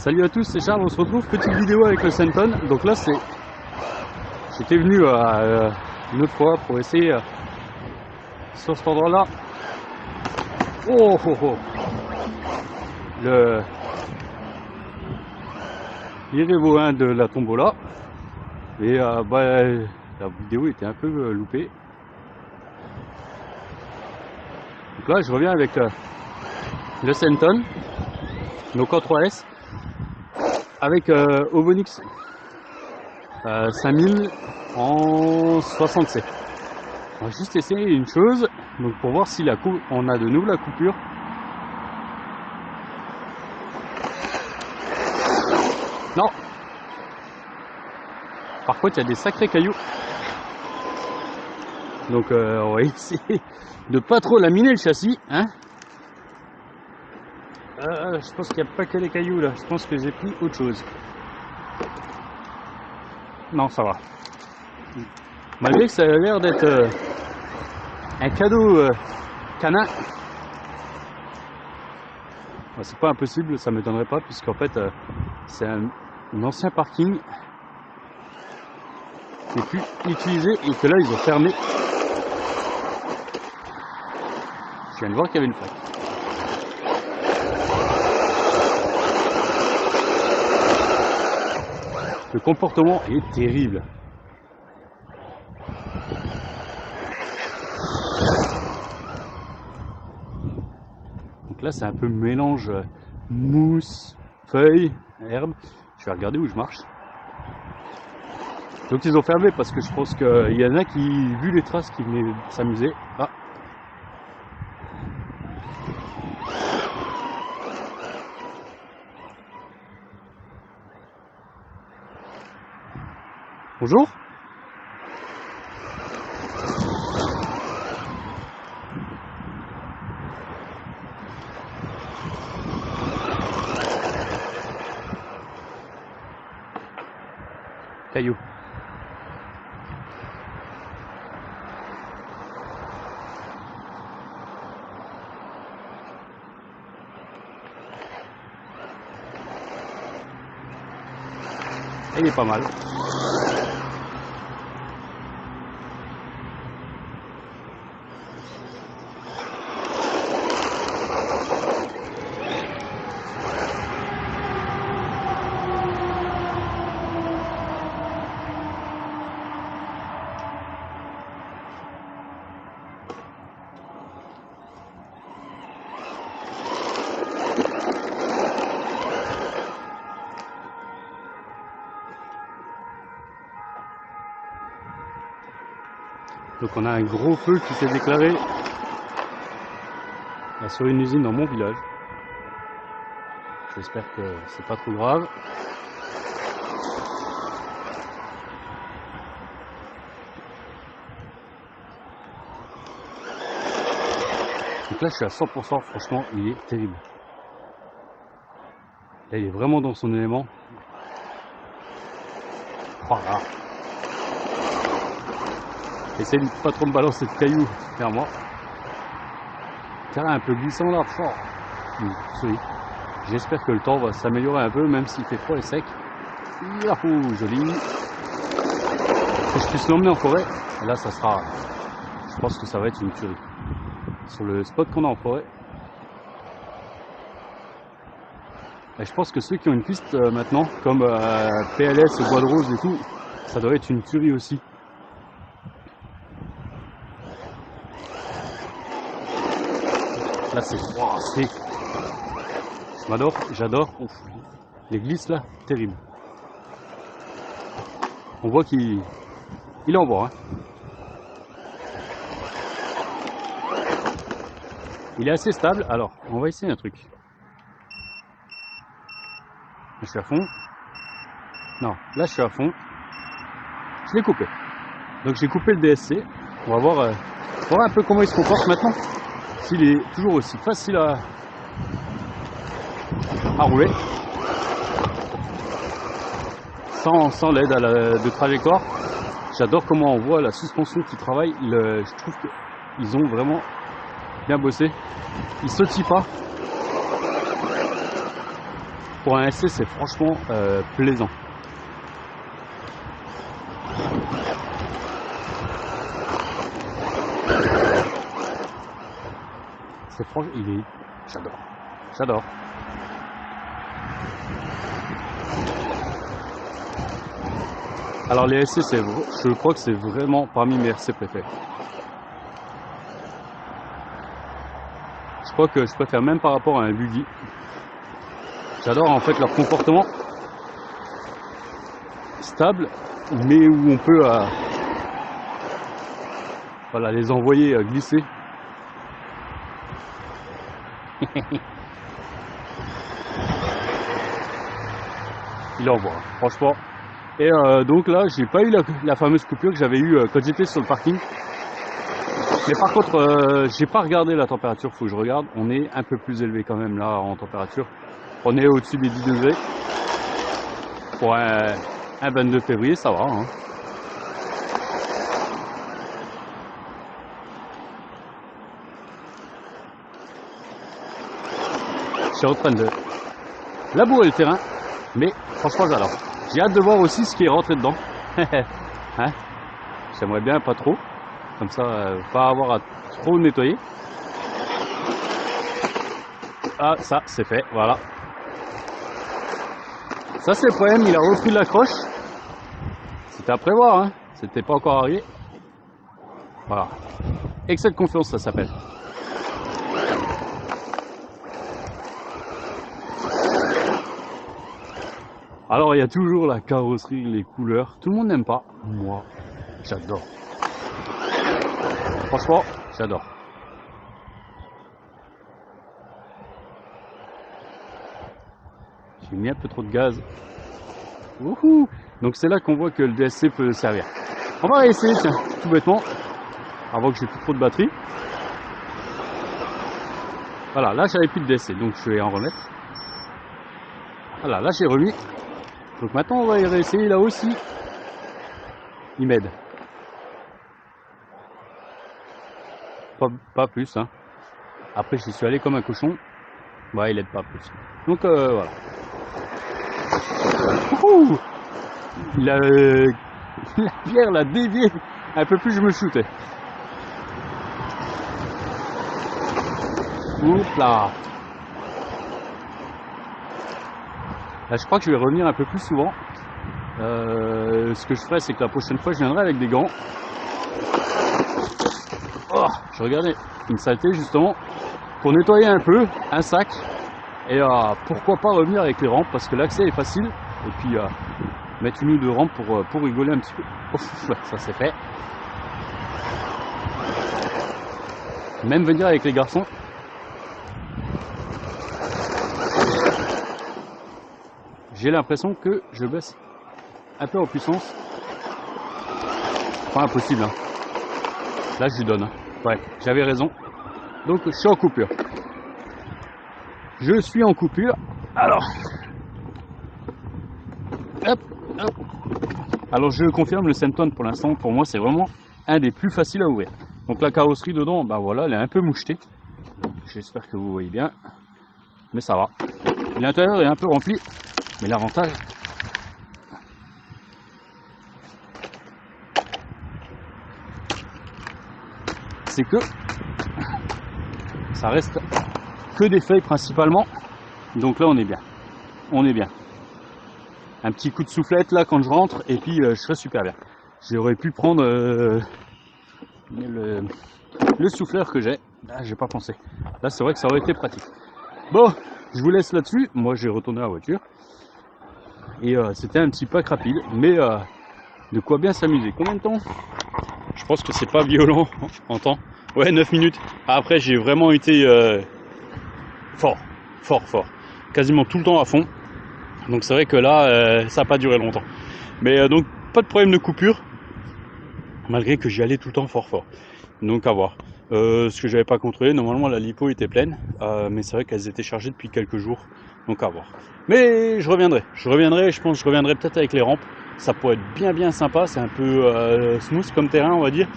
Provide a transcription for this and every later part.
Salut à tous, c'est Charles, on se retrouve, petite vidéo avec le Senton. Donc là c'est... J'étais venu une autre fois pour essayer sur cet endroit là. Oh oh oh. L'Irévo 1 de la tombola. Et la vidéo était un peu loupée. Donc là je reviens avec le Senton, donc en 3S, avec Ovonix 5000 en 67. On va juste essayer une chose, donc pour voir si on a de nouveau la coupure. Non. Par contre, il y a des sacrés cailloux. Donc on va essayer de pas trop laminer le châssis, hein. Je pense qu'il n'y a pas que les cailloux là, je pense que j'ai pris autre chose. Non, ça va. Malgré que ça a l'air d'être un cadeau canin. C'est pas impossible, ça m'étonnerait pas, puisqu'en fait c'est un ancien parking qui n'est plus utilisé et que là ils ont fermé. Je viens de voir qu'il y avait une plaque. Le comportement est terrible. Donc là c'est un peu mélange mousse, feuilles, herbe. Je vais regarder où je marche. Donc ils ont fermé parce que je pense qu'il y en a qui, vu les traces, qui venaient s'amuser. Ah. Bonjour. Caillou. Il est pas mal. Donc on a un gros feu qui s'est déclaré là, sur une usine dans mon village. J'espère que c'est pas trop grave. Donc là je suis à 100%, franchement il est terrible. Là il est vraiment dans son élément. Voilà. Essaye de pas trop me balancer de cailloux vers moi. Terrain un peu glissant là, fort. Oui. J'espère que le temps va s'améliorer un peu, même s'il fait froid et sec. Yahoo, joli. Que je puisse l'emmener en forêt. Et là, ça sera. Je pense que ça va être une tuerie. Sur le spot qu'on a en forêt. Et je pense que ceux qui ont une piste maintenant, comme PLS, Bois de Rose et tout, ça doit être une tuerie aussi. Là c'est j'adore. Les glisses là, terrible. On voit qu'il envoie. Hein. Il est assez stable. Alors, on va essayer un truc. Je suis à fond. Non, là je suis à fond. Je l'ai coupé. Donc j'ai coupé le DSC. On va voir un peu comment il se comporte maintenant. S'il est toujours aussi facile à rouler sans l'aide de trajectoire. J'adore comment on voit la suspension qui travaille. Je trouve qu'ils ont vraiment bien bossé. Ils sautillent pas. pour un SC, c'est franchement plaisant. C'est franchement, j'adore. Alors les SC, je crois que c'est vraiment parmi mes RC préférés. Je crois que je préfère même par rapport à un buggy. J'adore en fait leur comportement stable, mais où on peut voilà, les envoyer glisser. Il envoie, franchement. Et donc là, j'ai pas eu la fameuse coupure que j'avais eue quand j'étais sur le parking. Mais par contre, j'ai pas regardé la température, faut que je regarde. On est un peu plus élevé quand même là en température. On est au-dessus des 10 degrés. Pour un 22 février, ça va. Hein. Je suis en train de labourer le terrain, mais franchement j'adore. J'ai hâte de voir aussi ce qui est rentré dedans. Hein, j'aimerais bien pas trop, comme ça pas avoir à trop nettoyer. Ah, ça c'est fait, voilà. Ça c'est le problème, il a repris l'accroche. C'était à prévoir, hein. C'était pas encore arrivé. Voilà. Excès de confiance, ça s'appelle. Alors il y a toujours la carrosserie, les couleurs. Tout le monde n'aime pas. Moi, j'adore. Franchement, j'adore. J'ai mis un peu trop de gaz. Wouhou! Donc c'est là qu'on voit que le DSC peut servir. On va essayer, tiens, tout bêtement, avant que j'ai plus trop de batterie. Voilà, là j'avais plus de DSC, donc je vais en remettre. Voilà, là j'ai remis. Donc maintenant on va y réessayer là aussi. Il m'aide. Pas plus, hein. Après j'y suis allé comme un cochon. Ouais, il aide pas plus. Donc voilà. Ouh, la pierre l'a dévié. Un peu plus je me shootais. Oups là. Là, je crois que je vais revenir un peu plus souvent. Ce que je ferai, c'est que la prochaine fois, je viendrai avec des gants. Oh, je regardais une saleté justement pour nettoyer un peu un sac. Et pourquoi pas revenir avec les rampes parce que l'accès est facile. Et puis mettre une ou deux rampes pour rigoler un petit peu. Ouf, ça c'est fait. Même venir avec les garçons. J'ai l'impression que je baisse un peu en puissance. Pas impossible. Hein. Là, je lui donne. Hein. Ouais, j'avais raison. Donc, je suis en coupure. Je suis en coupure. Alors, hop, hop. Alors, je confirme, le Sempton, pour l'instant, pour moi, c'est vraiment un des plus faciles à ouvrir. Donc, la carrosserie dedans, bah voilà, elle est un peu mouchetée. J'espère que vous voyez bien. Mais ça va. L'intérieur est un peu rempli. Mais l'avantage, c'est que ça reste que des feuilles principalement. Donc là, on est bien. On est bien. Un petit coup de soufflette là quand je rentre et puis je serai super bien. J'aurais pu prendre le souffleur que j'ai. Là, j'ai pas pensé. Là, c'est vrai que ça aurait été pratique. Bon, je vous laisse là-dessus. Moi, j'ai retourné la voiture. Et c'était un petit pack rapide, mais de quoi bien s'amuser. Combien de temps? Je pense que c'est pas violent en temps. Ouais, 9 minutes. Après, j'ai vraiment été fort. Quasiment tout le temps à fond. Donc c'est vrai que là, ça n'a pas duré longtemps. Mais donc, pas de problème de coupure. Malgré que j'y allais tout le temps fort. Donc à voir. Ce que j'avais pas contrôlé, normalement la lipo était pleine. Mais c'est vrai qu'elles étaient chargées depuis quelques jours. Donc à voir. Mais je reviendrai, je pense que je reviendrai peut-être avec les rampes. Ça pourrait être bien sympa, c'est un peu smooth comme terrain on va dire.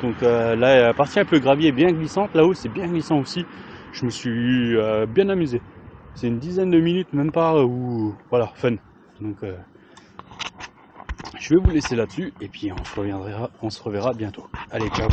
Donc là la partie un peu gravier est bien glissante, là-haut c'est bien glissant aussi. Je me suis bien amusé. C'est une dizaine de minutes, même pas, ou voilà, fun. Donc je vais vous laisser là-dessus et puis on se reverra bientôt. Allez, ciao.